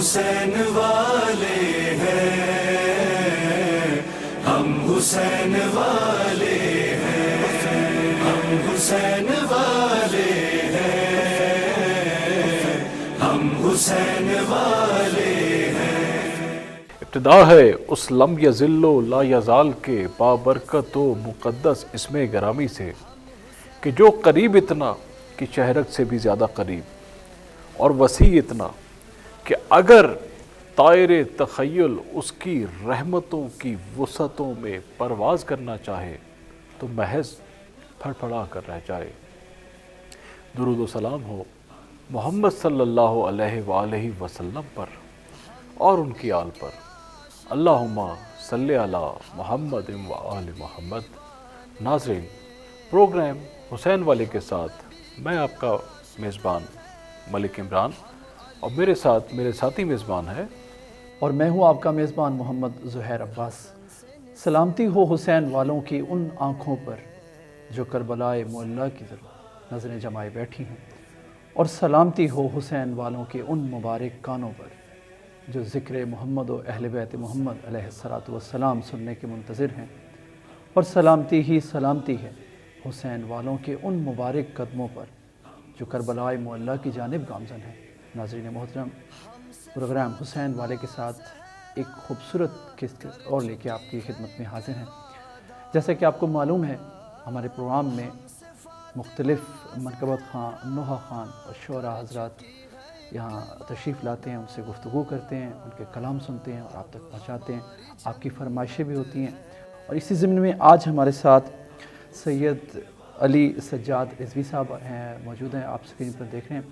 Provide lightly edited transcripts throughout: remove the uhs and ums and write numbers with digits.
حسین والے ہیں، ہم حسین والے ہیں، ہم حسین والے ہیں، ہم حسین والے ہیں۔ ابتدا ہے اس لم یزل و لا یزال کے بابرکت و مقدس اسم گرامی سے کہ جو قریب اتنا کہ شہرت سے بھی زیادہ قریب، اور وسیع اتنا کہ اگر طائر تخیل اس کی رحمتوں کی وسعتوں میں پرواز کرنا چاہے تو محض پھڑ پھڑا کر رہ جائے۔ درود و سلام ہو محمد صلی اللہ علیہ وآلہ وسلم پر اور ان کی آل پر۔ اللہم صلی علی محمد و آل محمد۔ ناظرین، پروگرام حسین والے کے ساتھ میں آپ کا میزبان ملک عمران، اور میرے ساتھ میرے ساتھی میزبان ہے، اور میں ہوں آپ کا میزبان محمد زہیر عباس۔ سلامتی ہو حسین والوں کی ان آنکھوں پر جو کربلائے معلیٰ کی طرف نظریں جمائے بیٹھی ہیں، اور سلامتی ہو حسین والوں کے ان مبارک کانوں پر جو ذکر محمد و اہل بیت محمد علیہ السلام سننے کے منتظر ہیں، اور سلامتی ہی سلامتی ہے حسین والوں کے ان مبارک قدموں پر جو کربلائے معلیٰ کی جانب گامزن ہیں۔ ناظرین محترم، پروگرام حسین والے کے ساتھ ایک خوبصورت قسط اور لے کے آپ کی خدمت میں حاضر ہیں۔ جیسا کہ آپ کو معلوم ہے، ہمارے پروگرام میں مختلف منقبت خان، نوحہ خان اور شعراء حضرات یہاں تشریف لاتے ہیں، ان سے گفتگو کرتے ہیں، ان کے کلام سنتے ہیں اور آپ تک پہنچاتے ہیں۔ آپ کی فرمائشیں بھی ہوتی ہیں، اور اسی ضمن میں آج ہمارے ساتھ سید علی سجاد رضوی صاحب ہیں، موجود ہیں، آپ اسکرین پر دیکھ رہے ہیں۔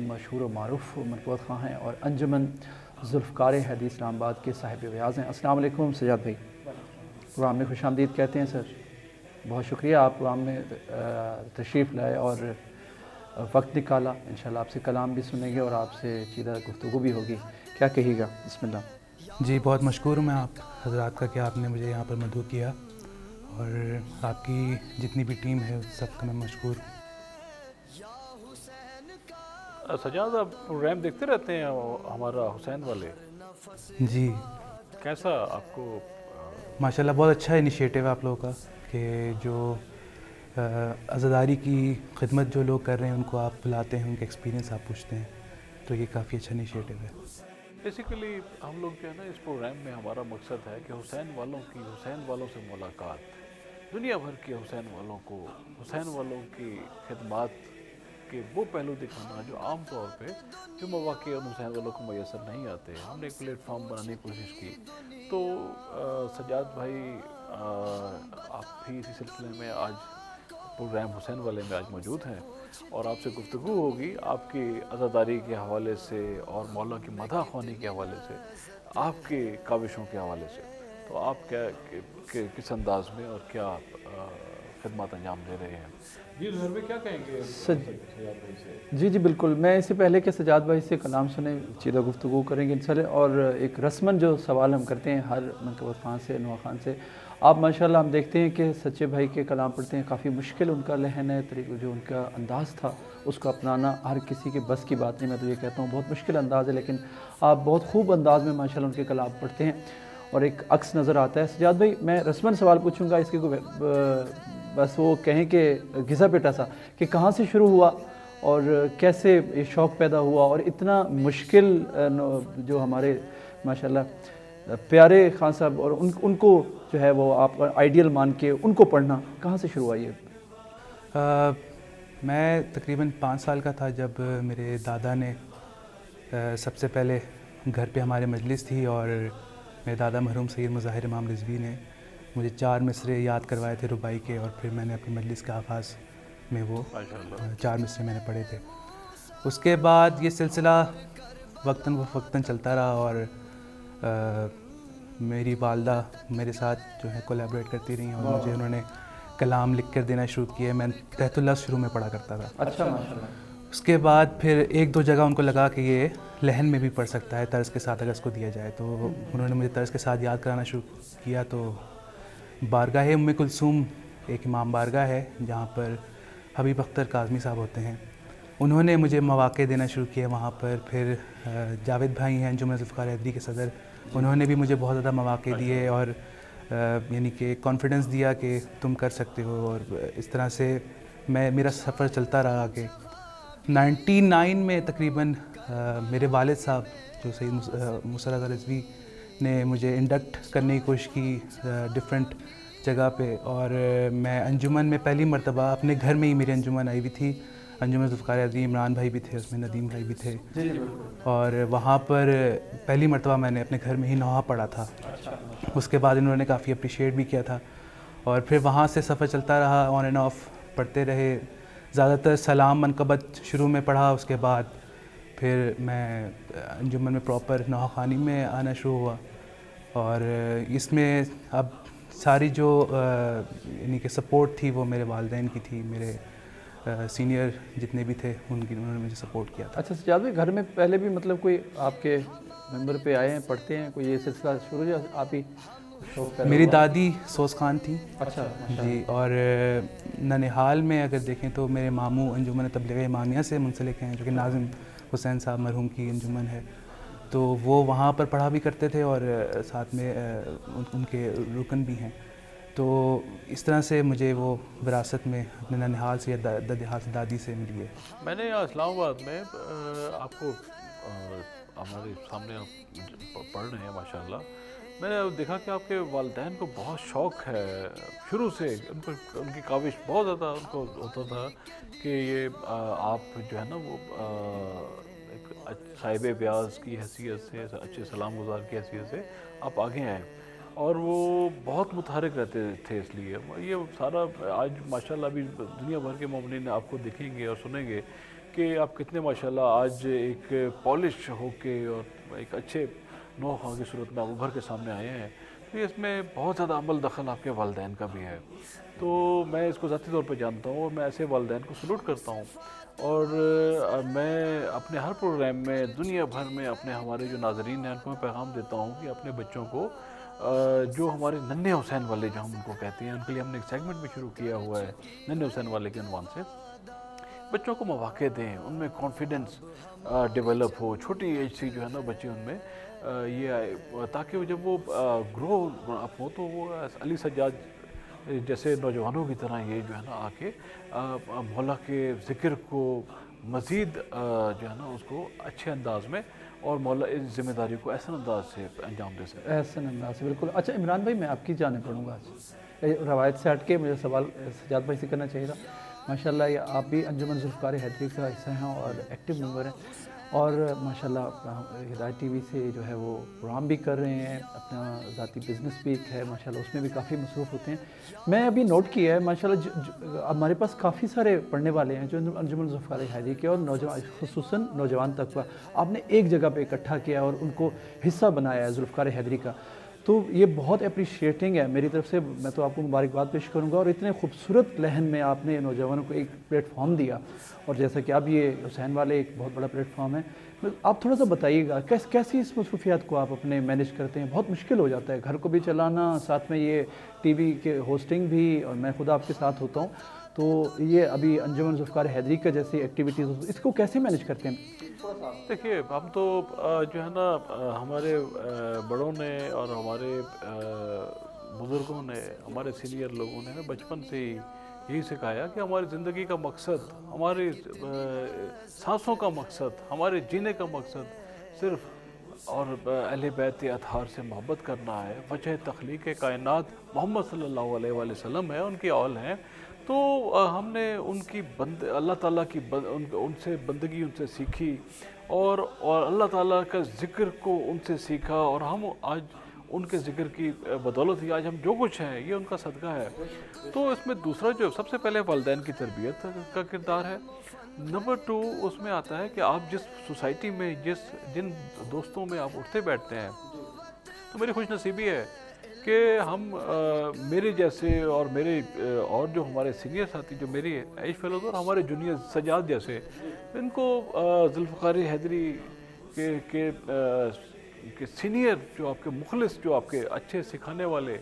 مشہور و معروف منقبت خواں ہیں اور انجمن ذوالفقار حدیث اسلام آباد کے صاحب وعظ ہیں۔ السلام علیکم سجاد بھائی، پروگرام میں خوش آمدید کہتے ہیں سر۔ بہت شکریہ، آپ پروگرام میں تشریف لائے اور وقت نکالا۔ انشاءاللہ آپ سے کلام بھی سنیں گے اور آپ سے چیدہ گفتگو بھی ہوگی۔ کیا کہیے گا؟ بسم اللہ۔ جی، بہت مشکور ہوں میں آپ حضرات کا کہ آپ نے مجھے یہاں پر مدعو کیا، اور آپ کی جتنی بھی ٹیم ہے اس سب کا میں مشکور ہوں۔ سجاد، آپ پروگرام دیکھتے رہتے ہیں ہمارا حسین والے؟ جی کیسا آپ کو؟ ماشاءاللہ بہت اچھا انیشیٹو ہے آپ لوگوں کا کہ جو عزاداری کی خدمت جو لوگ کر رہے ہیں ان کو آپ بلاتے ہیں، ان کے ایکسپیرینس آپ پوچھتے ہیں، تو یہ کافی اچھا انیشیٹو ہے۔ بیسیکلی ہم لوگ جو ہے نا اس پروگرام میں ہمارا مقصد ہے کہ حسین والوں سے ملاقات، دنیا بھر کے حسین والوں کو، حسین والوں کی خدمات کے وہ پہلو دکھانا جو عام طور پہ جو مواقع ان حسین والوں کو میسر نہیں آتے۔ ہم نے ایک پلیٹ فارم بنانے کی کوشش کی، تو سجاد بھائی آپ بھی اسی سلسلے میں آج پروگرام حسین والے میں آج موجود ہیں، اور آپ سے گفتگو ہوگی آپ کی عزاداری کے حوالے سے اور مولا کی مدح خوانی کے حوالے سے، آپ کی کاوشوں کے حوالے سے۔ تو آپ کیا کس انداز میں اور کیا خدمات انجام دے رہے ہیں؟ جی ظہر بھائی کیا کہیں گے سجاد بھائی سے؟ جی بالکل، میں اس سے پہلے کہ سجاد بھائی سے کلام سنیں، چیدہ گفتگو کریں گے انشاءاللہ، اور ایک رسماً جو سوال ہم کرتے ہیں ہر منقبت خان سے، نوحہ خان سے، آپ ماشاءاللہ ہم دیکھتے ہیں کہ سچے بھائی کے کلام پڑھتے ہیں، کافی مشکل ان کا لحن ہے، طریقہ جو ان کا انداز تھا اس کو اپنانا ہر کسی کے بس کی بات نہیں۔ میں تو یہ کہتا ہوں بہت مشکل انداز ہے، لیکن آپ بہت خوب انداز میں ماشاءاللہ ان کے کلام پڑھتے ہیں اور ایک عکس نظر آتا ہے۔ سجاد بھائی، میں رسماً سوال پوچھوں گا، اس کے بس وہ کہیں کہ گھسا پیٹا سا کہ کہاں سے شروع ہوا اور کیسے یہ شوق پیدا ہوا، اور اتنا مشکل جو ہمارے ماشاءاللہ پیارے خان صاحب اور ان کو جو ہے وہ آپ آئیڈیل مان کے ان کو پڑھنا کہاں سے شروع ہوا یہ؟ میں تقریباً 5 سال کا تھا جب میرے دادا نے سب سے پہلے گھر پہ ہمارے مجلس تھی، اور میرے دادا مرحوم سید مظاہر امام رضوی نے مجھے 4 مصرے یاد کروائے تھے رباعی کے، اور پھر میں نے اپنی مجلس کے آغاز میں وہ 4 مصرے میں نے پڑھے تھے۔ اس کے بعد یہ سلسلہ وقتاً فوقتاً چلتا رہا، اور میری والدہ میرے ساتھ جو ہے کولیبریٹ کرتی رہی، اور مجھے انہوں نے کلام لکھ کر دینا شروع کیا۔ میں تحت اللہ شروع میں پڑھا کرتا تھا۔ اچھا ماشاءاللہ۔ اس کے بعد پھر 1-2 جگہ ان کو لگا کہ یہ لحن میں بھی پڑھ سکتا ہے، طرز کے ساتھ اگر اس کو دیا جائے، تو انہوں نے مجھے طرز کے ساتھ یاد کرانا شروع کیا۔ تو بارگاہ ام کلثوم ایک امام بارگاہ ہے جہاں پر حبیب اختر کاظمی صاحب ہوتے ہیں، انہوں نے مجھے مواقع دینا شروع کیا وہاں پر۔ پھر جاوید بھائی ہیں انجمن ذوالفقار حیدری کے صدر، انہوں نے بھی مجھے بہت زیادہ مواقع دیے اور یعنی کہ کانفیڈنس دیا کہ تم کر سکتے ہو، اور اس طرح سے میرا سفر چلتا رہا آگے۔ 99 میں تقریباً میرے والد صاحب جو سید مسر رضا رضوی نے مجھے انڈکٹ کرنے کی کوشش کی ڈفرینٹ جگہ پہ، اور میں انجمن میں پہلی مرتبہ اپنے گھر میں ہی میری انجمن آئی ہوئی تھی۔ انجمن ذوالفقار حیدری، عمران بھائی بھی تھے اس میں، ندیم بھائی بھی تھے، اور وہاں پر پہلی مرتبہ میں نے اپنے گھر میں ہی نوحہ پڑھا تھا۔ اس کے بعد انہوں نے کافی اپریشیٹ بھی کیا تھا، اور پھر وہاں سے سفر چلتا رہا، آن اینڈ آف پڑھتے رہے۔ زیادہ تر سلام منقبت شروع میں پڑھا، اس کے بعد پھر میں انجمن میں پراپر نوحہ خوانی میں آنا شروع ہوا، اور اس میں اب ساری جو یعنی کہ سپورٹ تھی وہ میرے والدین کی تھی، میرے سینئر جتنے بھی تھے انہوں نے مجھے سپورٹ کیا تھا۔ اچھا سجاد بھائی، گھر میں پہلے بھی مطلب کوئی آپ کے ممبر پہ آئے ہیں، پڑھتے ہیں، کوئی یہ سلسلہ شروع ہے آپ ہی شوق پیدا میری ہوا؟ دادی سوز خان تھیں اچھا جی، اور ننہال میں اگر دیکھیں تو میرے ماموں انجمن تبلیغ امامیہ سے منسلک ہیں، جو کہ ناظم حسین صاحب مرحوم کی انجمن ہے، تو وہ وہاں پر پڑھا بھی کرتے تھے، اور ساتھ میں ان کے رکن بھی ہیں۔ تو اس طرح سے مجھے وہ وراثت میں اپنے ننہال سے یا دادی سے دادی سے ملی ہے۔ میں نے یہاں اسلام آباد میں آپ کو ہمارے سامنے آپ پڑھ رہے ہیں ماشاءاللہ، میں نے دیکھا کہ آپ کے والدین کو بہت شوق ہے شروع سے، ان کی کاوش بہت زیادہ ان کو ہوتا تھا کہ یہ آپ جو ہے نا وہ ایک صاحب بیاض کی حیثیت سے، اچھے سلام گزار کی حیثیت سے آپ آگے آئیں، اور وہ بہت متحرک رہتے تھے۔ اس لیے یہ سارا آج ماشاءاللہ ابھی دنیا بھر کے مومنین آپ کو دیکھیں گے اور سنیں گے کہ آپ کتنے ماشاءاللہ آج ایک پالش ہو کے اور ایک اچھے نو خواہ کی صورت میں آپ ابھر کے سامنے آئے ہیں۔ تو اس میں بہت زیادہ عمل دخل آپ کے والدین کا بھی ہے، تو میں اس کو ذاتی طور پہ جانتا ہوں، اور میں ایسے والدین کو سلوٹ کرتا ہوں، اور میں اپنے ہر پروگرام میں دنیا بھر میں اپنے ہمارے جو ناظرین ہیں ان کو میں پیغام دیتا ہوں کہ اپنے بچوں کو جو ہمارے ننھے حسین والے جو ہم ان کو کہتے ہیں، ان کے لیے ہم نے ایک سیگمنٹ بھی شروع کیا ہوا ہے ننھے حسین والے کے عنوان سے، بچوں کو مواقع دیں، ان میں کانفیڈنس ڈیولپ ہو، چھوٹی ایج سے جو ہے نا بچے ان میں یہ آئے، تاکہ جب وہ گرو اپ ہو تو وہ علی سجاد جیسے نوجوانوں کی طرح یہ جو ہے نا آ کے مولا کے ذکر کو مزید جو ہے نا اس کو اچھے انداز میں، اور مولا اس ذمہ داری کو احسن انداز سے انجام دے سکے۔ احسن انداز سے، بالکل۔ اچھا عمران بھائی، میں آپ کی جانب پڑھوں گا آج، روایت سے ہٹ کے مجھے سوال سجاد بھائی سے کرنا چاہیے تھا۔ ماشاءاللہ یہ آپ بھی انجمن ذوالفقار حیدری کا حصہ ہیں اور ایکٹیو ممبر ہیں، اور ماشاءاللہ ہدایت ٹی وی سے جو ہے وہ پروگرام بھی کر رہے ہیں، اپنا ذاتی بزنس بھی ایک ہے ماشاءاللہ، اس میں بھی کافی مصروف ہوتے ہیں۔ میں ابھی نوٹ کیا ہے ماشاءاللہ ہمارے پاس کافی سارے پڑھنے والے ہیں جو انجمن ذوالفقار حیدری کے، اور نوجوان خصوصاً نوجوان طبقہ آپ نے ایک جگہ پہ اکٹھا کیا اور ان کو حصہ بنایا ہے ذوالفقار حیدری کا، تو یہ بہت اپریشیٹنگ ہے میری طرف سے۔ میں تو آپ کو مبارکباد پیش کروں گا، اور اتنے خوبصورت لہن میں آپ نے نوجوانوں کو ایک پلیٹ فارم دیا، اور جیسا کہ اب یہ حسین والے ایک بہت بڑا پلیٹ فارم ہے، آپ تھوڑا سا بتائیے گا کیسی اس مصروفیات کو آپ اپنے مینیج کرتے ہیں؟ بہت مشکل ہو جاتا ہے گھر کو بھی چلانا، ساتھ میں یہ ٹی وی کے ہوسٹنگ بھی، اور میں خود آپ کے ساتھ ہوتا ہوں، تو یہ ابھی انجمن ذوالفقار حیدری کا جیسی ایکٹیویٹیز، اس کو کیسے مینیج کرتے ہیں؟ دیکھیے ہم تو جو ہے نا ہمارے بڑوں نے اور ہمارے بزرگوں نے، ہمارے سینئر لوگوں نے بچپن سے ہی یہی سکھایا کہ ہماری زندگی کا مقصد، ہماری سانسوں کا مقصد، ہمارے جینے کا مقصد صرف اور اہل بیت اطہار سے محبت کرنا ہے۔ وجہ تخلیق کائنات محمد صلی اللہ علیہ وآلہ وسلم ہے، ان کی اول ہیں، تو ہم نے ان کی اللہ تعالیٰ کی ان سے بندگی ان سے سیکھی، اور اللہ تعالیٰ کا ذکر کو ان سے سیکھا، اور ہم آج ان کے ذکر کی بدولت ہی آج ہم جو کچھ ہیں یہ ان کا صدقہ ہے۔ تو اس میں دوسرا جو سب سے پہلے والدین کی تربیت کا کردار ہے، نمبر 2 اس میں آتا ہے کہ آپ جس سوسائٹی میں جن دوستوں میں آپ اٹھتے بیٹھتے ہیں، تو میری خوش نصیبی ہے کہ ہم میرے جیسے اور میرے اور جو ہمارے سینئر ساتھی جو میری ایج فیلوز اور ہمارے جونیئر سجاد جیسے، ان کو ذوالفقار حیدری کے سینئر جو آپ کے مخلص، جو آپ کے اچھے سکھانے والے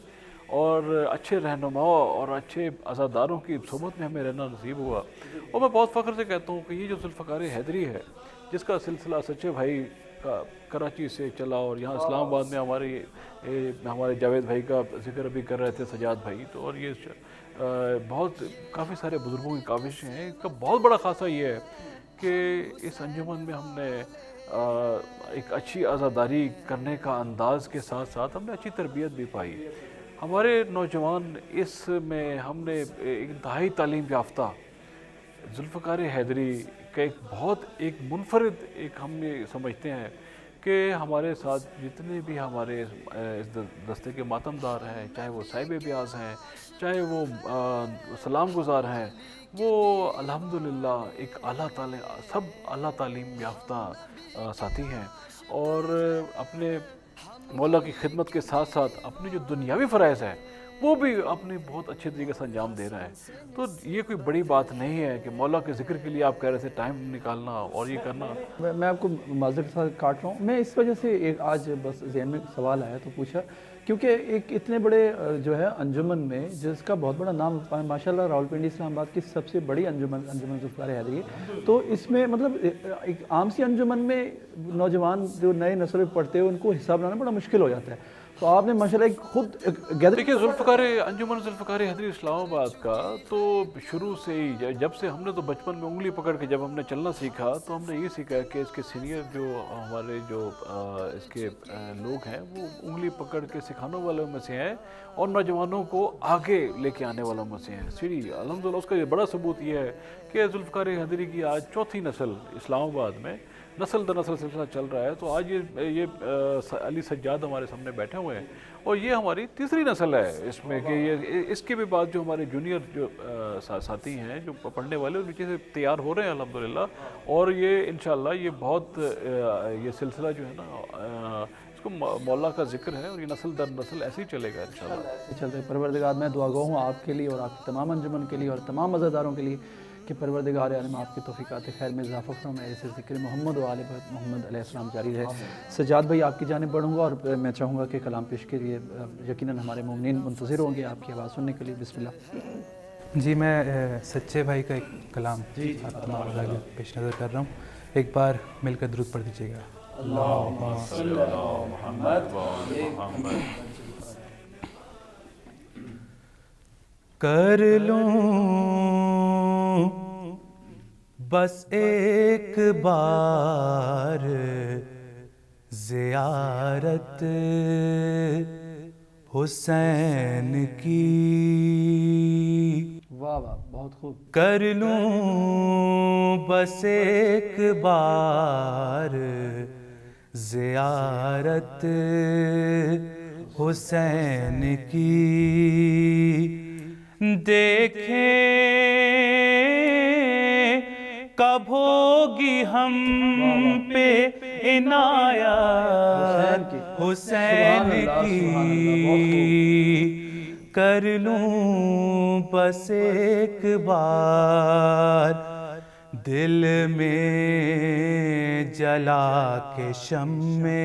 اور اچھے رہنما اور اچھے عزاداروں کی صحبت میں ہمیں رہنا نصیب ہوا، اور میں بہت فخر سے کہتا ہوں کہ یہ جو ذوالفقار حیدری ہے، جس کا سلسلہ سچے بھائی کراچی سے چلا اور یہاں اسلام آباد میں ہمارے جاوید بھائی کا ذکر ابھی کر رہے تھے، سجاد بھائی، تو اور یہ بہت کافی سارے بزرگوں کی کاوشیں ہیں. اس کا بہت بڑا خاصہ یہ ہے کہ اس انجمن میں ہم نے ایک اچھی عزاداری کرنے کا انداز کے ساتھ ساتھ ہم نے اچھی تربیت بھی پائی. ہمارے نوجوان اس میں ہم نے ایک انتہائی تعلیم یافتہ ذوالفقار حیدری کا ایک منفرد ہم یہ سمجھتے ہیں کہ ہمارے ساتھ جتنے بھی ہمارے اس دستے کے ماتمدار ہیں، چاہے وہ صاحب بیاض ہیں، چاہے وہ سلام گزار ہیں، وہ الحمدللہ ایک سب اعلیٰ تعلیم یافتہ ساتھی ہیں، اور اپنے مولا کی خدمت کے ساتھ ساتھ اپنی جو دنیاوی فرائض ہیں وہ بھی اپنی بہت اچھے طریقے سے انجام دے رہا ہے. تو یہ کوئی بڑی بات نہیں ہے کہ مولا کے ذکر کے لیے آپ کہہ رہے تھے ٹائم نکالنا اور یہ کرنا. میں آپ کو معذرت کے ساتھ کاٹ رہا ہوں. میں اس وجہ سے ایک آج بس ذہن میں سوال آیا تو پوچھا، کیونکہ ایک اتنے بڑے جو ہے انجمن میں جس کا بہت بڑا نام ماشاءاللہ راولپنڈی اسلام آباد کی سب سے بڑی انجمن ذوالفقار حیدری ہے، تو اس میں مطلب ایک عام سی انجمن میں نوجوان جو نئے نسل میں پڑھتے ہیں ان کو حساب لانا بڑا مشکل ہو جاتا ہے. تو آپ نے ماشاءاللہ ایک خود دیکھیے انجمن ذوالفقار حیدری اسلام آباد کا تو شروع سے ہی، جب سے ہم نے تو بچپن میں انگلی پکڑ کے جب ہم نے چلنا سیکھا تو ہم نے یہ سیکھا کہ اس کے سینئر ہمارے اس کے لوگ ہیں وہ انگلی پکڑ کے سکھانے والوں میں سے ہیں اور نوجوانوں کو آگے لے کے آنے والوں میں سے ہیں. الحمدللہ اس کا یہ بڑا ثبوت یہ ہے کہ ذوالفقار حیدری کی آج چوتھی نسل اسلام آباد میں نسل در نسل سلسلہ چل رہا ہے. تو آج یہ علی سجاد ہمارے سامنے بیٹھے ہوئے ہیں اور یہ ہماری تیسری نسل ہے اس میں کہ اس کے بھی بعد جو ہمارے جونیئر جو ساتھی ہیں جو پڑھنے والے نیچے سے تیار ہو رہے ہیں الحمدللہ. اور یہ انشاءاللہ یہ بہت یہ سلسلہ جو ہے نا اس کو مولا کا ذکر ہے اور یہ نسل در نسل ایسے ہی چلے گا انشاءاللہ. چلتے پروردگار میں دعا گو ہوں آپ کے لیے اور آپ کے تمام انجمن کے لیے اور تمام مزاداروں کے لیے کہ پروردگار عالم آپ کی توفیقات خیر میں اضافہ فرمائے. ایسے ذکر محمد و آل محمد علیہ السلام جاری رہے. سجاد بھائی آپ کی جانب بڑھوں گا اور میں چاہوں گا کہ کلام پیش کے لیے یقیناً ہمارے مومنین منتظر ہوں گے آپ کی آواز سننے کے لیے. بسم اللہ. جی میں سچے بھائی کا ایک کلام آپ تمام آگے پیش نظر کر رہا ہوں. ایک بار مل کر درود پڑھ دیجیے گا. اللہم صلی علی محمد و آل محمد. کر لوں بس ایک بار زیارت حسین کی. واہ واہ بہت خوب. کر لوں بس ایک بار زیارت حسین کی. دیکھیں کب ہوگی ہم پہ عنایت حسین کی. کر لوں بس ایک بار دل میں جلا کے شمع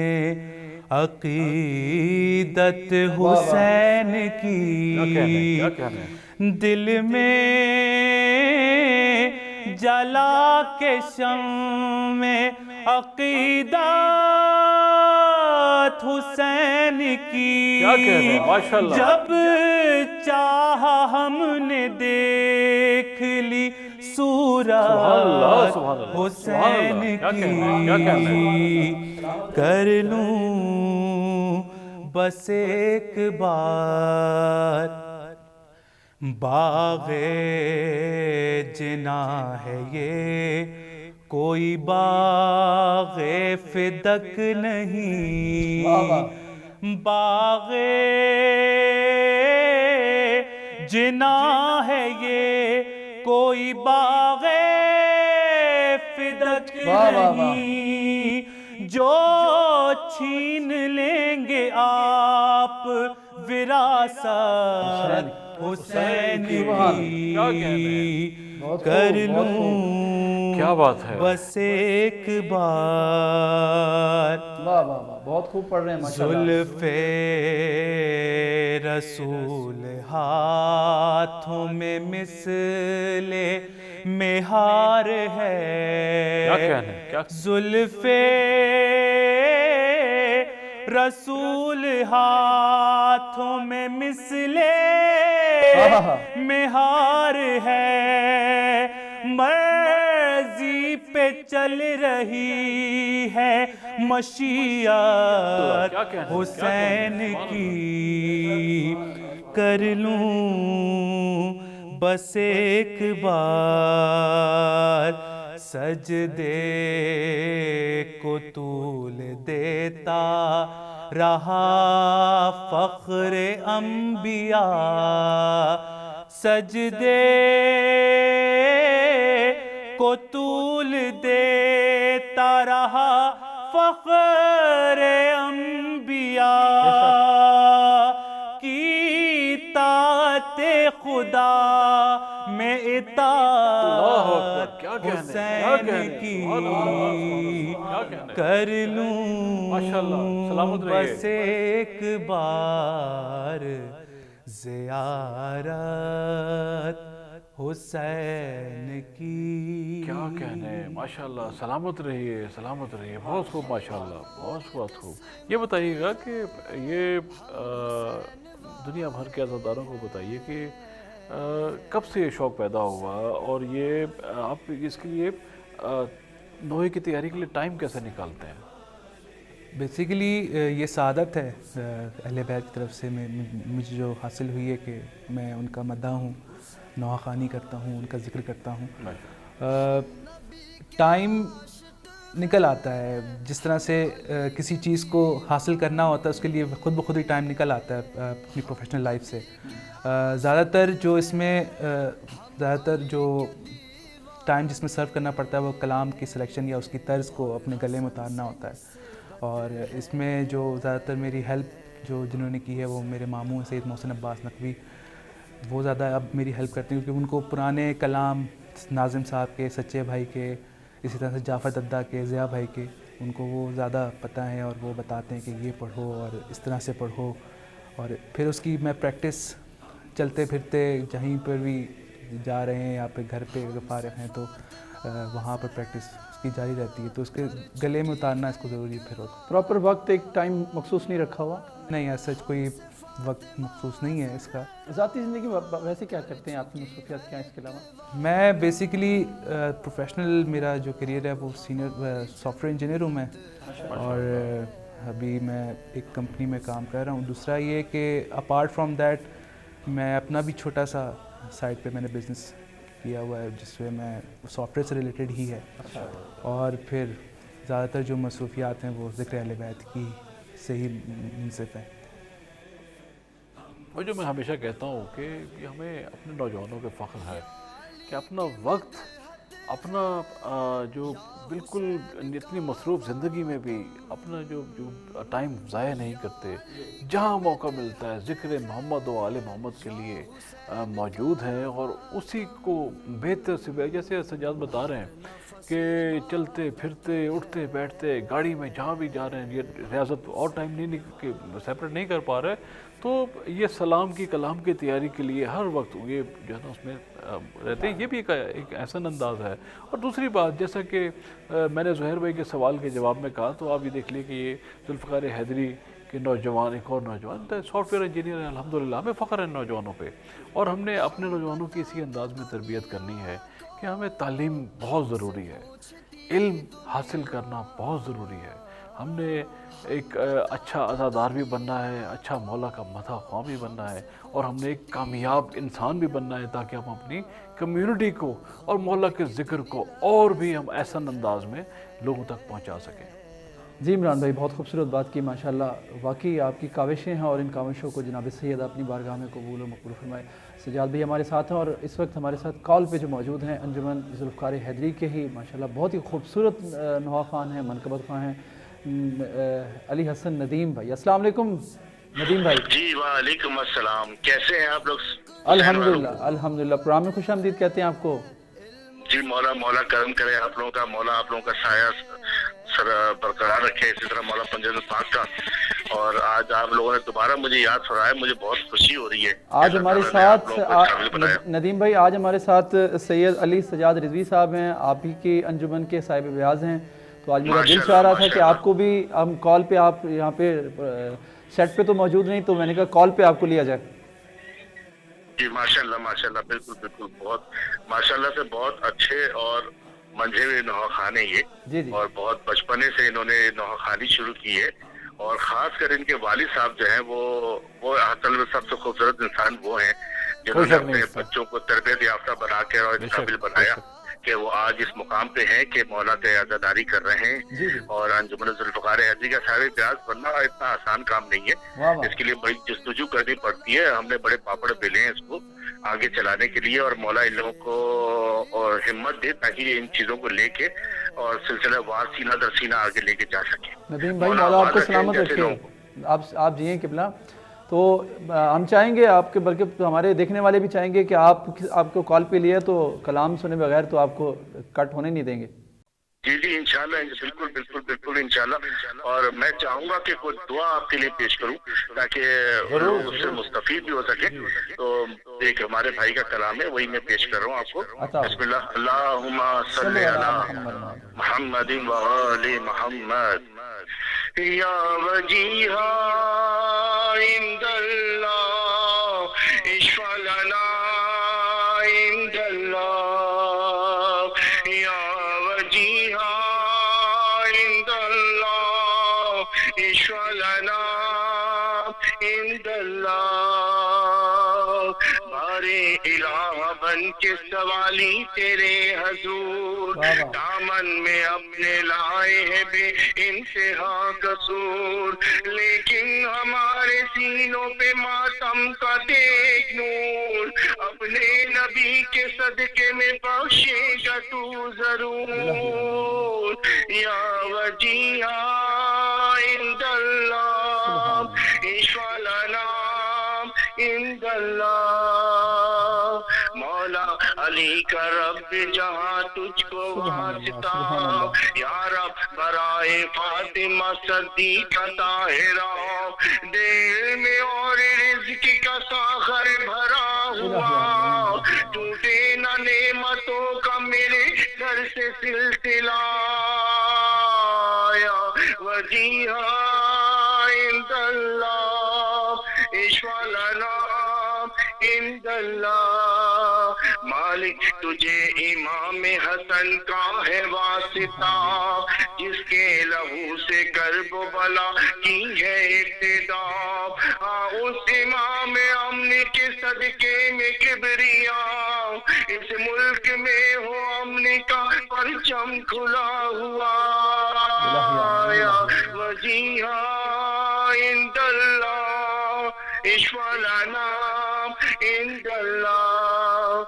عقیدت حسین کی. دل میں جلا کے شمع عقیدت حسین کی. جب چاہا ہم نے دیکھ لی صورت حسین کی. کر لوں بس ایک بار باغ جنا ہے یہ کوئی باغ فدق نہیں. باغ جنا ہے یہ کوئی باغ فدق نہیں. جو چھین لیں گے آپ وراثت حسین کی. کر لوں کیا بات ہے بس ایک بار. واہ واہ واہ بہت خوب پڑھ رہے ہیں ماشاءاللہ. زلف رسول ہاتھوں میں مثل میں ہار کیا ہے کہنے کیا زلف رسول ہاتھوں میں مثلے میں ہار ہے مرضی پہ چل رہی ہے مشیت حسین کی کر لوں بس ایک بار سجدے کو طول دیتا رہا فخر انبیاء سجدے کو طول دیتا رہا فخر انبیاء کی اطاعت خدا میں اطاعت حسین کی کر لوں بس ایک بار زیارت حسین کی. کیا کہنے ماشاءاللہ. سلامت رہیے سلامت رہیے. بہت خوب ماشاءاللہ بہت خوب. یہ بتائیے گا کہ یہ دنیا بھر کے عزاداروں کو بتائیے کہ کب سے یہ شوق پیدا ہوا اور یہ آپ اس کے لیے نوحے کی تیاری کے لیے ٹائم کیسے نکالتے ہیں؟ بیسیکلی یہ سعادت ہے اہل بیت کی طرف سے مجھے جو حاصل ہوئی ہے کہ میں ان کا مداح ہوں، نوحہ خوانی کرتا ہوں، ان کا ذکر کرتا ہوں. ٹائم نکل آتا ہے جس طرح سے کسی چیز کو حاصل کرنا ہوتا ہے اس کے لیے خود بخود ہی ٹائم نکل آتا ہے اپنی پروفیشنل لائف سے. زیادہ تر جو ٹائم جس میں سرو کرنا پڑتا ہے وہ کلام کی سلیکشن یا اس کی طرز کو اپنے گلے میں اتارنا ہوتا ہے. اور اس میں جو زیادہ تر میری ہیلپ جنہوں نے کی ہے وہ میرے ماموں سید محسن عباس نقوی. وہ زیادہ اب میری ہیلپ کرتے ہیں کیونکہ ان کو پرانے کلام ناظم صاحب کے، سچے بھائی کے، اسی طرح سے جعفر ددہ کے، ضیاء بھائی کے، ان کو وہ زیادہ پتہ ہیں اور وہ بتاتے ہیں کہ یہ پڑھو اور اس طرح سے پڑھو. اور پھر اس کی میں پریکٹس چلتے پھرتے جہیں پر بھی جا رہے ہیں یا پھر گھر پہ فارغ ہیں تو وہاں پر پریکٹس اس کی جاری رہتی ہے. تو اس کے گلے میں اتارنا اس کو ضروری پھر ہوتا. پراپر وقت ایک ٹائم مخصوص نہیں رکھا ہوا؟ نہیں ایسا کوئی وقت مخصوص نہیں ہے اس کا. ذاتی زندگی میں ویسے کیا کرتے ہیں آپ کی مصروفیات کیا ہیں اس کے علاوہ؟ میں بیسیکلی پروفیشنل میرا جو کیریئر ہے وہ سینئر سافٹ ویئر انجینئر ہوں میں، اور ابھی میں ایک کمپنی میں کام کر رہا ہوں. دوسرا یہ کہ اپارٹ فرام دیٹ میں اپنا بھی چھوٹا سا سائٹ پہ میں نے بزنس کیا ہوا ہے جس میں میں سافٹ ویئر سے ریلیٹڈ ہی ہے. اور پھر زیادہ تر جو مصروفیات ہیں وہ ذکر اہل بیت کی سے ہی منصف ہیں. وہ جو میں ہمیشہ کہتا ہوں کہ ہمیں اپنے نوجوانوں پہ فخر ہے کہ اپنا وقت اپنا جو بالکل اتنی مصروف زندگی میں بھی اپنا جو ٹائم ضائع نہیں کرتے. جہاں موقع ملتا ہے ذکر محمد و آل محمد کے لیے موجود ہیں اور اسی کو بہتر سے جیسے سجاد بتا رہے ہیں کہ چلتے پھرتے اٹھتے بیٹھتے گاڑی میں جہاں بھی جا رہے ہیں یہ ریاضت اور ٹائم نہیں سیپریٹ نہیں کر پا رہے. تو یہ سلام کی کلام کی تیاری کے لیے ہر وقت یہ جو ہے نا اس میں رہتے ہیں. یہ بھی ایک احسن انداز ہے. اور دوسری بات جیسا کہ میں نے زہیر بھائی کے سوال کے جواب میں کہا تو آپ یہ دیکھ لیے کہ یہ ذوالفقار حیدری کے نوجوان ایک اور نوجوان سافٹ ویئر انجینئر ہیں. الحمدللہ ہمیں فخر ہے نوجوانوں پہ اور ہم نے اپنے نوجوانوں کی اسی انداز میں تربیت کرنی ہے کہ ہمیں تعلیم بہت ضروری ہے، علم حاصل کرنا بہت ضروری ہے. ہم نے ایک اچھا عزادار بھی بننا ہے، اچھا مولا کا مدح خواں بھی بننا ہے اور ہم نے ایک کامیاب انسان بھی بننا ہے تاکہ ہم اپنی کمیونٹی کو اور مولا کے ذکر کو اور بھی ہم احسن انداز میں لوگوں تک پہنچا سکیں. جی عمران بھائی بہت خوبصورت بات کی ماشاءاللہ. واقعی آپ کی کاوشیں ہیں اور ان کاوشوں کو جناب سید اپنی بارگاہ میں قبول و مقبول فرمائے. سجاد بھائی ہمارے ساتھ ہیں اور اس وقت ہمارے ساتھ کال پہ جو موجود ہیں انجمن ذوالفقار حیدری کے ہی ماشاءاللہ بہت ہی خوبصورت نوحہ خوان ہیں، منقبت خواں ہیں، علی حسن ندیم بھائی. السلام علیکم ندیم بھائی. جی وعلیکم السلام. کیسے ہیں آپ لوگ؟ الحمدللہ الحمدللہ. پروگرام میں خوش آمدید کہتے ہیں آپ کو. جی مولا کرم کرے آپ لوگوں کا، مولا آپ لوگوں کا سایہ سر برقرار رکھے، اسی طرح مولا پنجاب پاک کا اور آج آپ لوگوں نے دوبارہ مجھے یاد فرمایا, مجھے بہت خوشی ہو رہی ہے. آج ہمارے ساتھ ندیم بھائی, آج ہمارے ساتھ سید علی سجاد رضوی صاحب ہیں, آپ ہی کی انجمن کے صاحب بیاض ہیں. تو آج میرا دل چاہ رہا تھا کہ آپ کو بھی ہم کال پہ, آپ یہاں پہ سیٹ پہ تو موجود نہیں, تو میں نے کہا کال پہ آپ کو لیا جائے. جی ماشاءاللہ, بالکل بالکل, بہت ماشاءاللہ سے بہت اچھے اور منجھے ہوئے نوحہ خانے یہ, جی جی, اور بہت بچپنے سے انہوں نے نوحہ خانی شروع کی ہے. اور خاص کر ان کے والد صاحب جو ہیں وہ اصل میں سب سے خوبصورت انسان وہ ہیں جنہوں نے اپنے بچوں کو تربیت یافتہ بنا کے اور اس قابل بنایا کہ وہ آج اس مقام پہ ہیں کہ مولا کے عزاداری کر رہے ہیں. اور انجمن ذوالفقار حیدری کا صاحب بیاض بننا اتنا آسان کام نہیں ہے, اس کے لیے بڑی جستجو کرنی پڑتی ہے. ہم نے بڑے پاپڑ بیلے ہیں اس کو آگے چلانے کے لیے, اور مولا ان لوگوں کو اور ہمت دے تاکہ یہ ان چیزوں کو لے کے اور سلسلہ وار سینہ در سینہ آگے لے کے جا سکے. ندیم بھائی مولا آپ کو سلامت رکھے, آپ جی ہیں قبلہ. تو ہم چاہیں گے آپ کے, بلکہ ہمارے دیکھنے والے بھی چاہیں گے کہ آپ کو کال پہ لیا تو کلام سنے بغیر تو آپ کو کٹ ہونے نہیں دیں گے. جی انشاءاللہ, بالکل بالکل بالکل انشاءاللہ. اور میں چاہوں گا کہ کوئی دعا آپ کے لیے پیش کروں تاکہ لوگ اس سے مستفید بھی ہو سکے. تو ایک ہمارے بھائی کا کلام ہے, وہی میں پیش کر رہا ہوں آپ کو. بسم اللہ. اللہم صلی علی محمد و آل محمد. یا وجیہا عند اللہ اشفع لنا عند اللہ. یا وجیہا عند اللہ اشفع لنا عند اللہ. بارے الہ بن کے سوالی تیرے حضور, دامن میں اپنے لائے ہیں بے انتہا قصور, لیکن ہمارے سینوں پہ ماتم کا دیکھ نور. اپنے نبی کے صدقے میں بخشے گا تو ضرور. یا وجیہا عند اللہ اشفع لنا عند اللہ. مولا علی کا رب جہاں تجھ کو واسطہ, یا رب برائے فاطمہ صدیق کا طاہرہ, دل میں اور رزق کا ساخر بھرا ہوا, ٹوٹے نہ نعمتوں کا میرے گھر سے سلسلہ. یا وجیہا عند اللہ اشفع لنا عند اللہ. مالک تجھے امام حسن کا ہے واسطہ, جس کے لہو سے کرب و بلا کی ہے ابتدا. اس امام امن کے صدقے میں کبریا, اس ملک میں ہو امن کا پرچم کھلا ہوا. یا وجیہا عند اللہ اشفع لنا عند اللہ.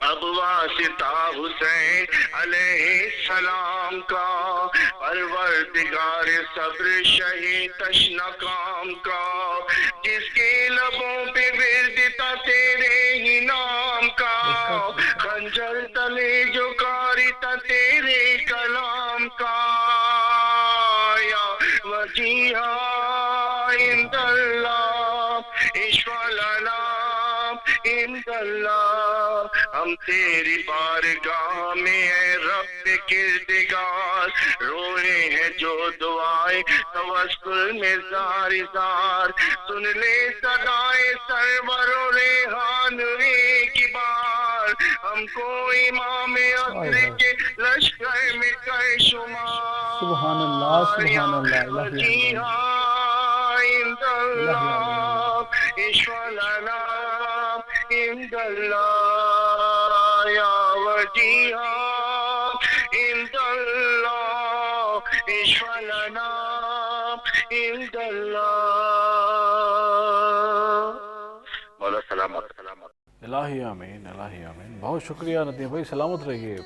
اب واسطہ حسین علیہ السلام کا, پروردگار صبر شہید تشنہ کام کا, جس کے لبوں پہ ورد تھا تیرے ہی نام کا, خنجر تلے جو کاری تھا تیرے کلام کا. یا وجیہا عند اللہ اشفع لنا عند اللہ. ہم تیری بارگاہ میں اے رب کردگار, روئے ہیں جو دعائیں توسل میں زار زار. سن لے صدائے سرور و ریحان ایک بار, ہم کو امام عصر کے لشکر میں کر شمار. سبحان اللہ, سبحان اللہ. وجیہا عند اللہ اشفع لنا عند اللہ. یا وجیہا عند اللہ اشفع لنا عند اللہ. مولا سلامت. الہی آمین, الہی آمین. بہت شکریہ ندیم بھائی, سلامت رہیے.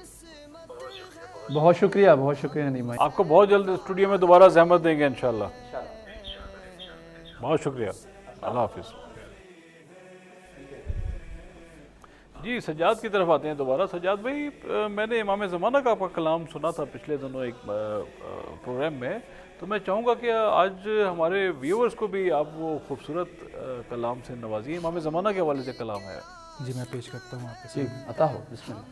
بہت شکریہ, بہت شکریہ ندیم بھائی. آپ کو بہت جلد اسٹوڈیو میں دوبارہ زحمت دیں گے انشاءاللہ. بہت شکریہ, اللہ حافظ. جی سجاد کی طرف آتے ہیں دوبارہ. سجاد بھائی, میں نے امام زمانہ کا آپ کا کلام سنا تھا پچھلے دنوں ایک پروگرام میں, تو میں چاہوں گا کہ آج ہمارے ویورز کو بھی آپ وہ خوبصورت کلام سے نوازیے. امام زمانہ کے حوالے سے کلام ہے. جی میں پیش کرتا ہوں آپ کے جی عطا ہو. بسم اللہ.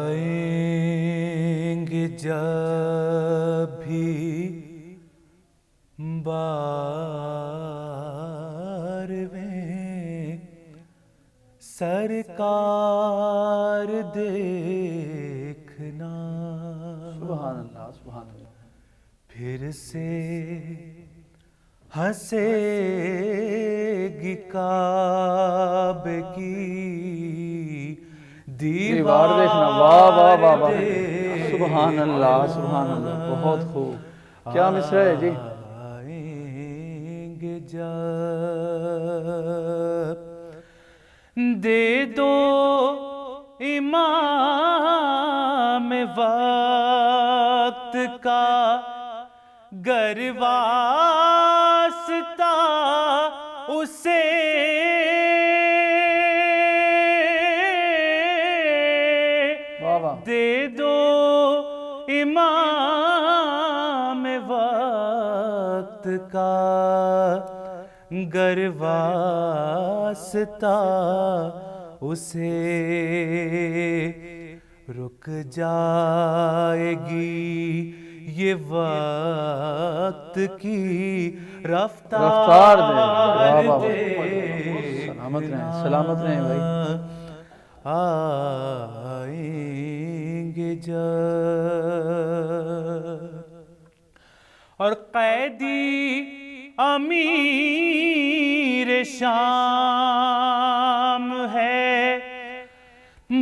آئیں گے جب بھی بارہویں سرکار دیکھنا. سبحان اللہ سبحان اللہ. پھر سے ہنسے گی کعبے کی دیوار دیکھنا. واہ واہ واہ واہ. سبحان اللہ سبحان اللہ. بہت خوب. کیا مصرع ہے جی. آئیں گے جب دے دو امام وقت کا گر واسطہ اسے واہ واہ. دے دو امام وقت کا گر واسطہ اسے رک جائے گی یہ وقت کی رفتار دے. واہ واہ واہ. دے. سلامت رہیں سلامت رہیں بھائی. آئیں گے جب اور قیدی امیر شام ہے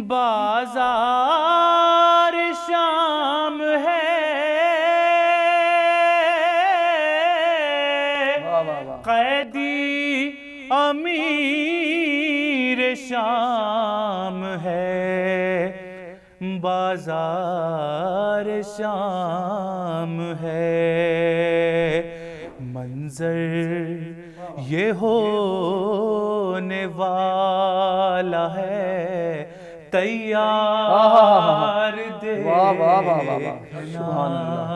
بازار شام ہے قیدی امیر شام ہے بازار شام ہے منظر یہ ہونے والا ہے تیار واہ واہ واہ واہ واہ. سبحان اللہ.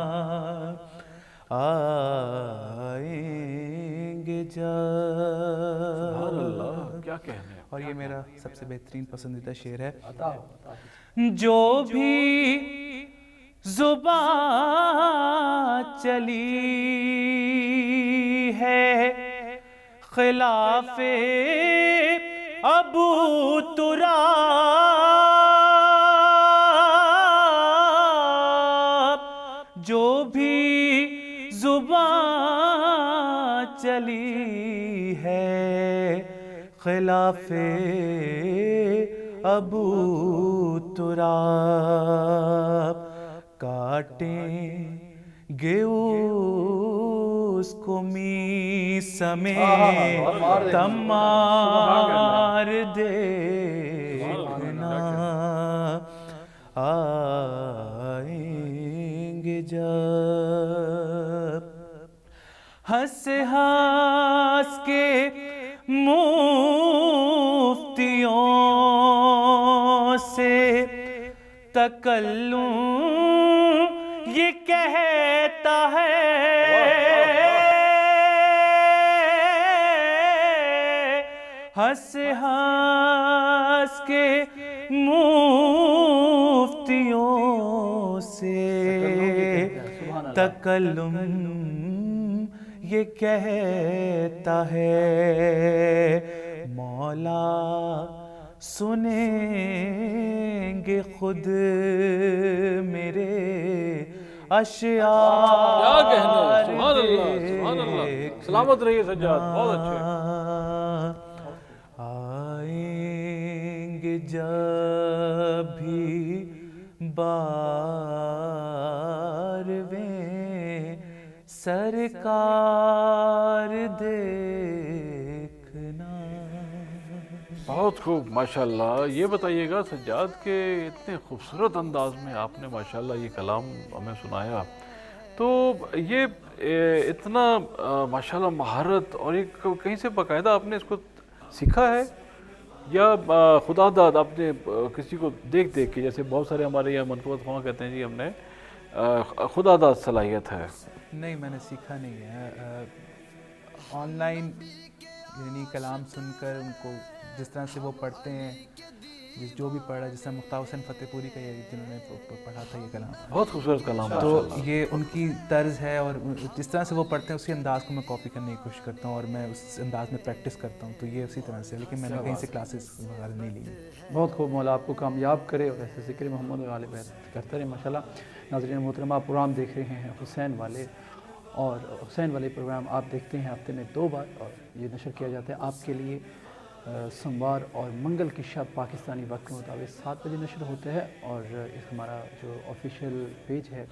آئیں گے جب. کیا کہنے. اور یہ میرا سب سے بہترین پسندیدہ شعر ہے. عطا ہو. جو بھی زبان چلی ہے خلاف ابو تراب جو بھی زبان چلی ہے خلاف ابو تراب کاٹیں گے اس کو میسہ میں تمار دیکھنا آئیں گے جب ہنس ہنس کے مفتیوں سے تکلم یہ کہتا ہے ہنس ہنس کے مفتیوں سے تکلم یہ کہتا ہے مولا سنیں گے خود میرے اشعار کیا کہنے. سبحان اللہ سبحان اللہ. سلامت رہیے سجاد. بہت اچھے. آئیں گے جب بھی بارہویں سرکار دیکھنا. بہت خوب ماشاءاللہ. یہ بتائیے گا سجاد کہ اتنے خوبصورت انداز میں آپ نے ماشاءاللہ یہ کلام ہمیں سنایا تو یہ اتنا ماشاءاللہ مہارت اور ایک کہیں سے باقاعدہ آپ نے اس کو سیکھا ہے یا خدا داد آپ نے کسی کو دیکھ کے جیسے بہت سارے ہمارے یہاں منقبت خواہاں کہتے ہیں جی ہم نے خدا داد صلاحیت ہے؟ نہیں، میں نے سیکھا نہیں ہے. آن لائن یعنی کلام سن کر ان کو جس طرح سے وہ پڑھتے ہیں، جو بھی پڑھا، جس طرح مختار حسین فتح پوری کا یہ جنہوں نے پڑھا تھا یہ کلام، بہت خوبصورت کلام ہے. تو یہ ان کی طرز ہے، اور جس طرح سے وہ پڑھتے ہیں اسی انداز کو میں کاپی کرنے کی کوشش کرتا ہوں، اور میں اس انداز میں پریکٹس کرتا ہوں. تو یہ اسی طرح سے، لیکن میں نے کہیں سے کلاسز وغیرہ نہیں لی. بہت خوب، مولا آپ کو کامیاب کرے اور ایسے ذکر محمد و آل بیت کرتے رہے ماشاء اللہ. ناظرین محترمہ، آپ پروگرام دیکھ رہے ہیں حسین والے، اور حسین والے پروگرام آپ دیکھتے ہیں ہفتے میں 2 بار، اور یہ نشر کیا جاتا ہے آپ کے لیے سوموار اور منگل کی شب پاکستانی وقت کے مطابق 7 بجے نشر ہوتا ہے. اور اس ہمارا جو آفیشیل پیج ہے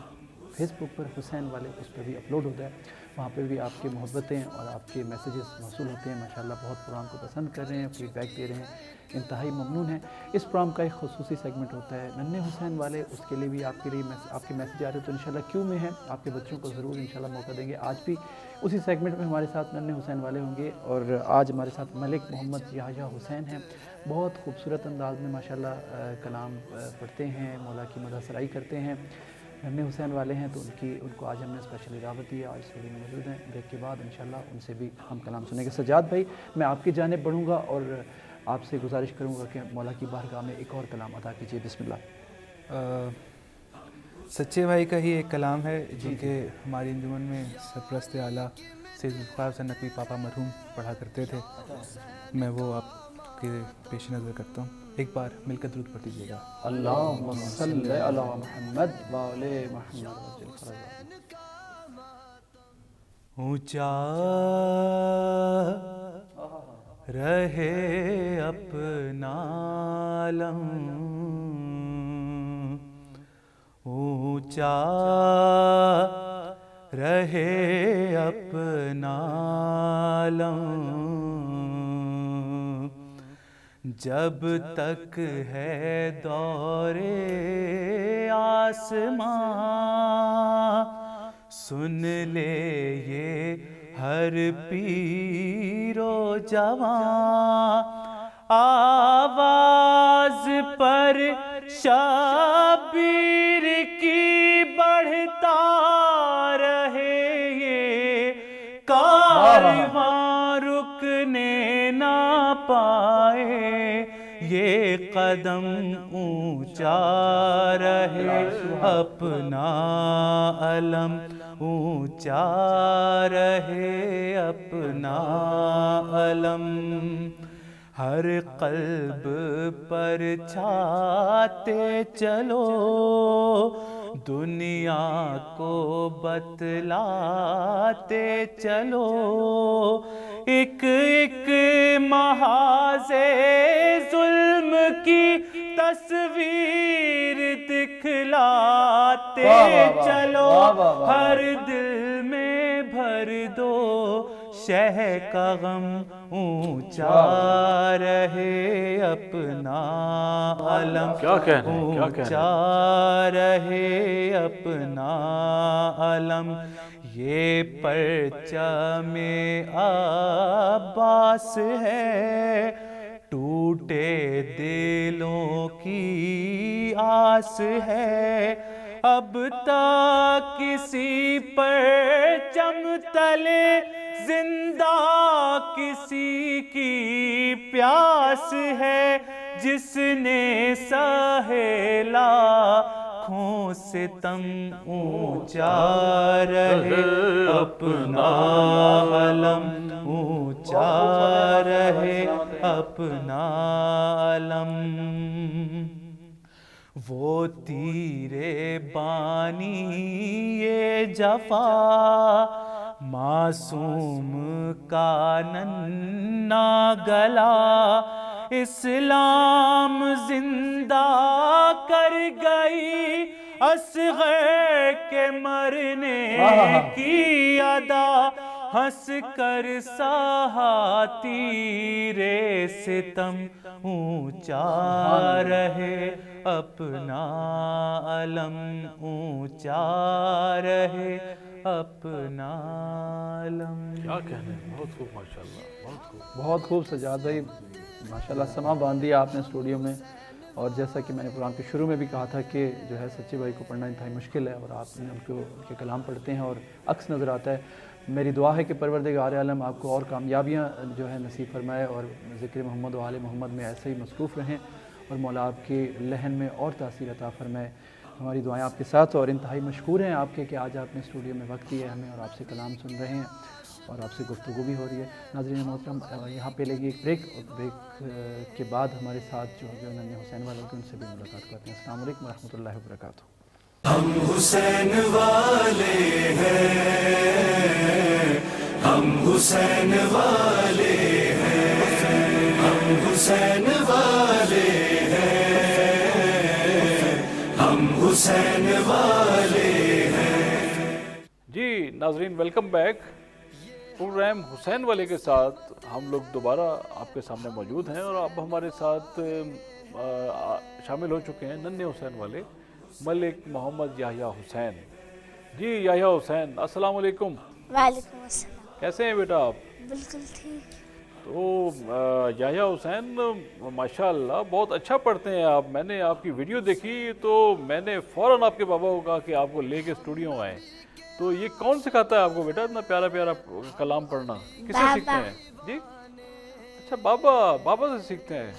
فیس بک پر حسین والے، اس پہ بھی اپلوڈ ہوتا ہے. وہاں پہ بھی آپ کی محبتیں اور آپ کے میسیجز موصول ہوتے ہیں. ماشاءاللہ بہت پروگرام کو پسند کر رہے ہیں، فیڈ بیک دے رہے ہیں، انتہائی ممنون ہیں. اس پروگرام کا ایک خصوصی سیگمنٹ ہوتا ہے ننھے حسین والے، اس کے لیے بھی آپ کے میسیج آ رہے ہیں، تو انشاءاللہ کیوں میں ہیں، آپ کے بچوں کو ضرور انشاءاللہ موقع دیں گے. آج بھی اسی سیگمنٹ میں ہمارے ساتھ ننھے حسین والے ہوں گے، اور آج ہمارے ساتھ ملک محمد یحییٰ حسین ہیں. بہت خوبصورت انداز میں ماشاءاللہ کلام پڑھتے ہیں، مولا کی مدح سرائی کرتے ہیں. ننھے حسین والے ہیں تو ان کو آج ہم نے اسپیشلی دعوت دی ہے. آج اسٹوڈیو میں موجود ہیں. بریک کے بعد انشاءاللہ ان سے بھی ہم کلام سنیں گے. سجاد بھائی، میں آپ کی جانب بڑھوں گا اور آپ سے گزارش کروں گا کہ مولا کی بارگاہ میں ایک اور کلام ادا کیجیے. بسم اللہ. سچے بھائی کا ہی ایک کلام ہے جو کہ ہماری انجمن میں سرپرست اعلیٰ سید ذوالفقار حسین نقوی پاپا مرحوم پڑھا کرتے تھے. میں وہ آپ کے پیش نظر کرتا ہوں. ایک بار مل کر درود پڑھ دیجیے گا. اللہم صلی علی محمد وآل محمد. اونچا رہے اپنا علم، اونچا رہے اپنا علم، جب تک ہے دور آسماں، سن لے یہ ہر پیر و جوان، آواز پر شبیر کی بڑھتا رہے، یہ کارواں رکنے نہ پائے، یہ قدم اونچا رہے اپنا علم، اونچا رہے اپنا علم، ہر قلب پر چھاتے چلو، دنیا کو بتلاتے چلو، ایک ایک محاذ ظلم کی تصویر دکھلاتے چلو، ہر دل میں بھر دو شہ کا غم، اونچا رہے اپنا علم، اونچا رہے اپنا علم، یہ پرچم عباس ہے، ٹوٹے دلوں کی آس ہے، اب تک کسی پرچم تلے زندہ کسی کی پیاس ہے، جس نے سہے لاکھوں ستم، اونچا رہے اپنا علم، اونچا رہے اپنا علم، وہ تیرے بانی یہ جفا، معصوم کا ننھا گلا، اسلام زندہ کر گئی اصغر کے مرنے کی ادا، ہنس کر سہا تیرے ستم، اونچا رہے اپنا علم، اونچا رہے اپنا علم. کیا کہنے، بہت خوب ماشاءاللہ، بہت خوب. بہت خوب سجاد بھائی، ماشاءاللہ سما باندھی آپ نے اسٹوڈیو میں. اور جیسا کہ میں نے پروگرام کے شروع میں بھی کہا تھا کہ جو ہے سچے بھائی کو پڑھنا انتہائی مشکل ہے، اور آپ نے ان کے کلام پڑھتے ہیں اور عکس نظر آتا ہے۔ میری دعا ہے کہ پروردگار عالم آپ کو اور کامیابیاں جو ہے نصیب فرمائے، اور ذکر محمد و آل محمد میں ایسے ہی مصروف رہیں، اور مولا آپ کے لہن میں اور تاثیر عطا فرمائے۔ ہماری دعائیں آپ کے ساتھ، اور انتہائی مشکور ہیں آپ کے کہ آج آپ نے اسٹوڈیو میں وقت دیا ہے ہمیں، اور آپ سے کلام سن رہے ہیں اور آپ سے گفتگو بھی ہو رہی ہے۔ ناظرین محترم، یہاں پہ لگی ایک بریک، اور بریک کے بعد ہمارے ساتھ جو ننھے حسین والوں کی ان سے بھی ملاقات کرتے ہیں۔ السلام علیکم ورحمۃ اللہ وبرکاتہ۔ ہم حسین والے ہیں، ہم حسین والے ہیں، ہم حسین والے ہیں، ہم حسین والے ہیں۔ جی ناظرین، ویلکم بیک۔ پروگرام حسین والے کے ساتھ ہم لوگ دوبارہ آپ کے سامنے موجود ہیں، اور اب ہمارے ساتھ شامل ہو چکے ہیں ننھے حسین والے ملک محمد یحییٰ حسین۔ جی یحییٰ حسین، السلام علیکم۔ وعلیکم السلام۔ کیسے ہیں بیٹا آپ؟ بالکل ٹھیک۔ تو یحییٰ حسین ماشاءاللہ بہت اچھا پڑھتے ہیں آپ۔ میں نے آپ کی ویڈیو دیکھی تو میں نے فوراً آپ کے بابا کو کہا کہ آپ کو لے کے اسٹوڈیو آئیں۔ تو یہ کون سکھاتا ہے آپ کو بیٹا اتنا پیارا پیارا کلام پڑھنا؟ کس سے سیکھتے ہیں؟ جی اچھا، بابا سے سیکھتے ہیں۔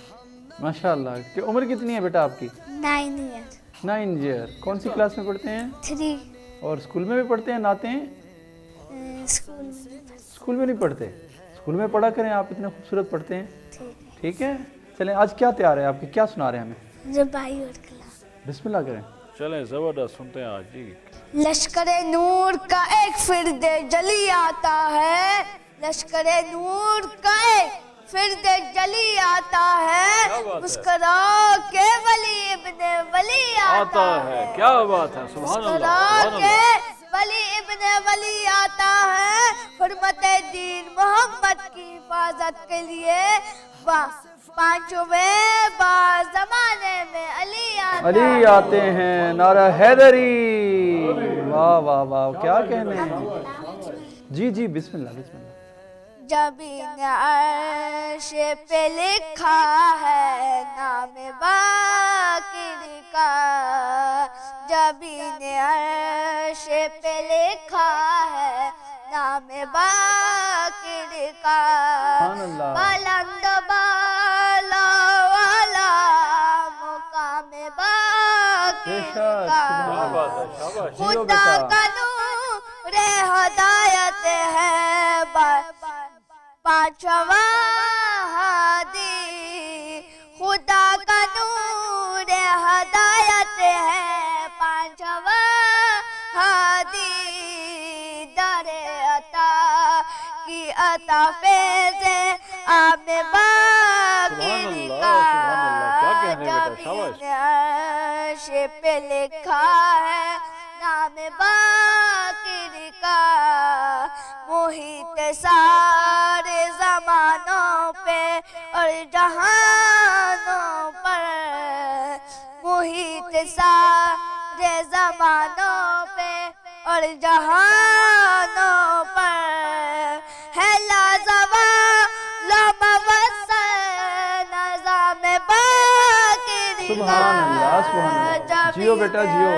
ماشاءاللہ۔ کہ عمر کتنی ہے بیٹا آپ کی؟ 9 ایئر۔ 9 ایئر۔ کون سی کلاس میں پڑھتے ہیں؟ 3۔ اور اسکول میں بھی پڑھتے ہیں، ناتے ہیں؟ اسکول میں۔ اسکول میں نہیں پڑھتے؟ اسکول میں پڑھا کریں، آپ اتنے خوبصورت پڑھتے ہیں۔ ٹھیک ٹھیک ہے، چلیں آج کیا تیار ہے آپ کی، کیا سنا رہے ہیں ہمیں؟ ہے۔ ربائی اور کلام۔ بسم اللہ کریں۔ چلیں زبردست، سنتے ہیں آج۔ جی لشکر نور کا ایک فرد جلی آتا ہے، لشکر نور کا ایک فرد جلی آتا ہے، مسکرا کے ولی ابن ولی آتا ہے۔ کیا بات ہے، سبحان اللہ، مسکرا سبحان کے اللہ۔ ولی ابن ولی آتا ہے، حرمت دین محمد کی حفاظت کے لیے پانچویں بار زمانے میں علی آتے ہیں۔ نعرہ حیدری، واہ واہ واہ، کیا کہنے ہیں۔ جی جی، بسم اللہ بسم اللہ۔ جبین عرش پہ لکھا ہے نام باقر کا، جبین عرش پہ لکھا ہے نام باقر کا، بلند بالا والا مقام باقر کا، خدا کا نور ہدایت ہے، پانچواں ہادی، خدا کا نور ہدایت ہے، پانچواں ہادی، در عطا کی عطا فیض عام باقر کا، جبین عرش پہ لکھا ہے نام باقر کا، محیط سارے زمانوں پہ اور جہانوں پر، محیط سارے زمانوں پہ اور جہانوں پر، ہے لازوال نظام باقر کا، سبحان اللہ سبحان اللہ۔ جیو بیٹا جیو۔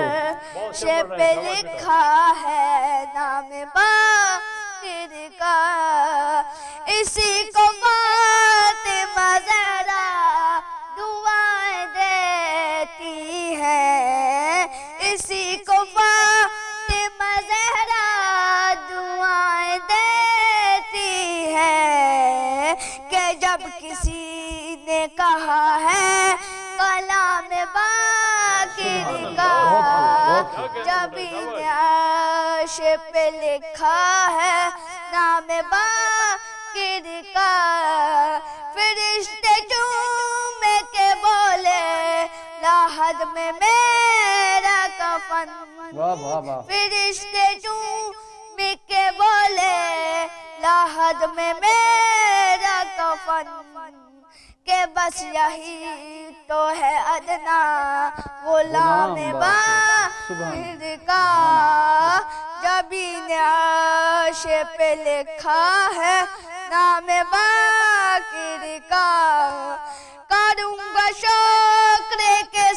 شپ پہ لکھا ہے نام باقر کا، اسی کو فاطمہ زہرا دعائیں دیتی ہے، اسی کو فاطمہ زہرا دعائیں دیتی ہے، کہ جب کسی نے کہا ہے کلام باقر کا، جبین عرش پہ لکھا ہے نام باقر کا، فرشتے چوم کے بولے لاحد میں میرا کفن، واہ واہ واہ۔ فرشتے چوم کے بولے لاحد میں میرا کفن، کہ بس یہی تو ہے ادنا غلام باقر کا، جبین عرش پہ لکھا ہے نام باقر کا، کروں گا شکر